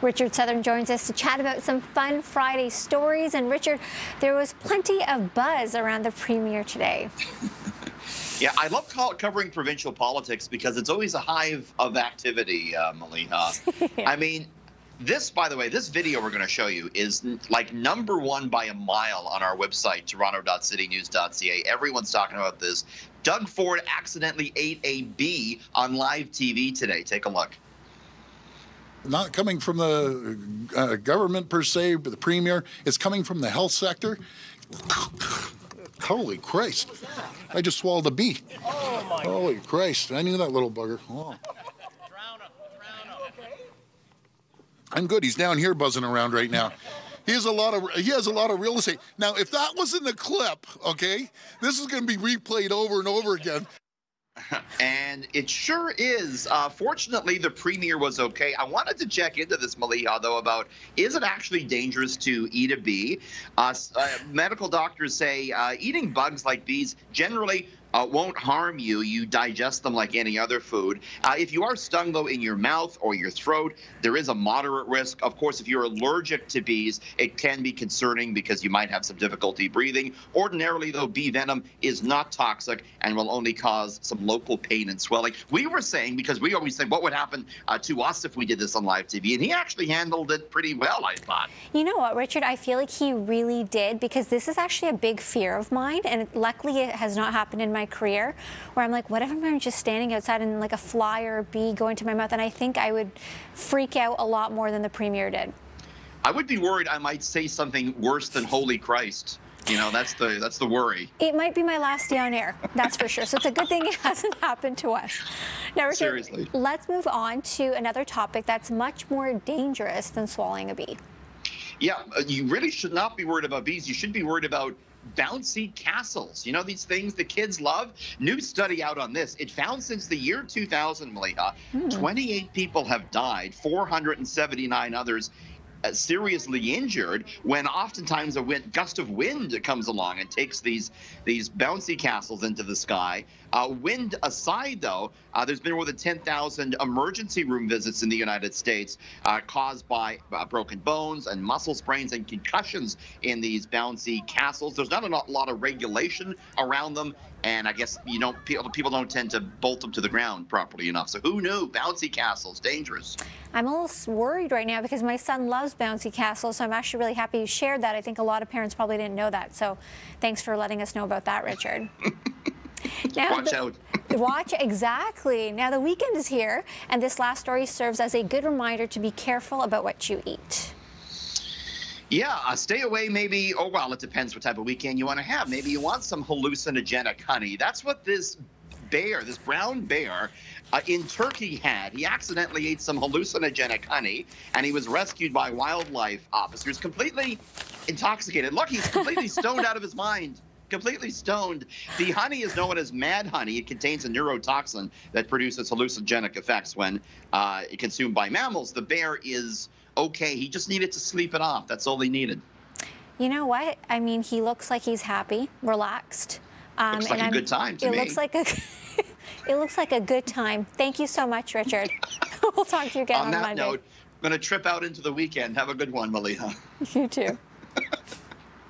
Richard Southern joins us to chat about some fun Friday stories. And Richard, there was plenty of buzz around the premier today. Yeah, I love covering provincial politics because it's always a hive of activity, Maleeha. Yeah. I mean, this, by the way, this video we're going to show you is like #1 by a mile on our website, toronto.citynews.ca. Everyone's talking about this. Doug Ford accidentally ate a bee on live TV today. Take a look. Not coming from the government per se, but the premier. It's coming from the health sector. Holy Christ. I just swallowed a bee. Oh my. Holy Christ. I knew that little bugger. Oh. I'm good. He's down here buzzing around right now. He has a lot of real estate. Now, if that wasn't the clip, okay, this is going to be replayed over and over again. And it sure is. Fortunately, the premier was okay. I wanted to check into this, Maleeha, though, about is it actually dangerous to eat a bee? Medical doctors say eating bugs like bees generally won't harm you. You digest them like any other food. If you are stung, though, in your mouth or your throat, there is a moderate risk. Of course, if you're allergic to bees, it can be concerning because you might have some difficulty breathing. Ordinarily, though, bee venom is not toxic and will only cause some local pain and swelling. We were saying, because we always say, what would happen to us if we did this on live TV? And he actually handled it pretty well, I thought. You know what, Richard? I feel like he really did, because this is actually a big fear of mine, and luckily it has not happened in my career, where I'm like, what if I'm just standing outside and like a fly or a bee going to my mouth? And I think I would freak out a lot more than the premier did. I would be worried I might say something worse than holy Christ. You know, that's the worry. It might be my last day on air, that's for sure. So it's a good thing it hasn't happened to us. Now, Richard, seriously, let's move on to another topic that's much more dangerous than swallowing a bee. Yeah, you really should not be worried about bees. You should be worried about bouncy castles. You know, these things the kids love? New study out on this. It found since the year 2000, Maleeha, 28 people have died, 479 others seriously injured, when oftentimes a gust of wind comes along and takes these bouncy castles into the sky. Wind aside, though, there's been more than 10,000 emergency room visits in the United States caused by broken bones and muscle sprains and concussions in these bouncy castles. There's not a lot of regulation around them, and I guess people don't tend to bolt them to the ground properly enough. So who knew? Bouncy castles, dangerous. I'm a little worried right now because my son loves bouncy castles, so I'm actually really happy you shared that. I think a lot of parents probably didn't know that, so thanks for letting us know about that, Richard. Now, watch out. Watch, exactly. Now, the weekend is here, and this last story serves as a good reminder to be careful about what you eat. Yeah, stay away maybe, oh, well, it depends what type of weekend you want to have. Maybe you want some hallucinogenic honey. That's what this bear, this brown bear in Turkey had. He accidentally ate some hallucinogenic honey, and he was rescued by wildlife officers, completely intoxicated. Look, he's completely stoned out of his mind. Completely stoned. The honey is known as mad honey. It contains a neurotoxin that produces hallucinogenic effects when consumed by mammals. The bear is okay. He just needed to sleep it off. That's all he needed. You know what? I mean, he looks like he's happy, relaxed. Looks like a good time to me. It looks like a good time. Thank you so much, Richard. We'll talk to you again on Monday. On that note, I'm going to trip out into the weekend. Have a good one, Maleeha. You too.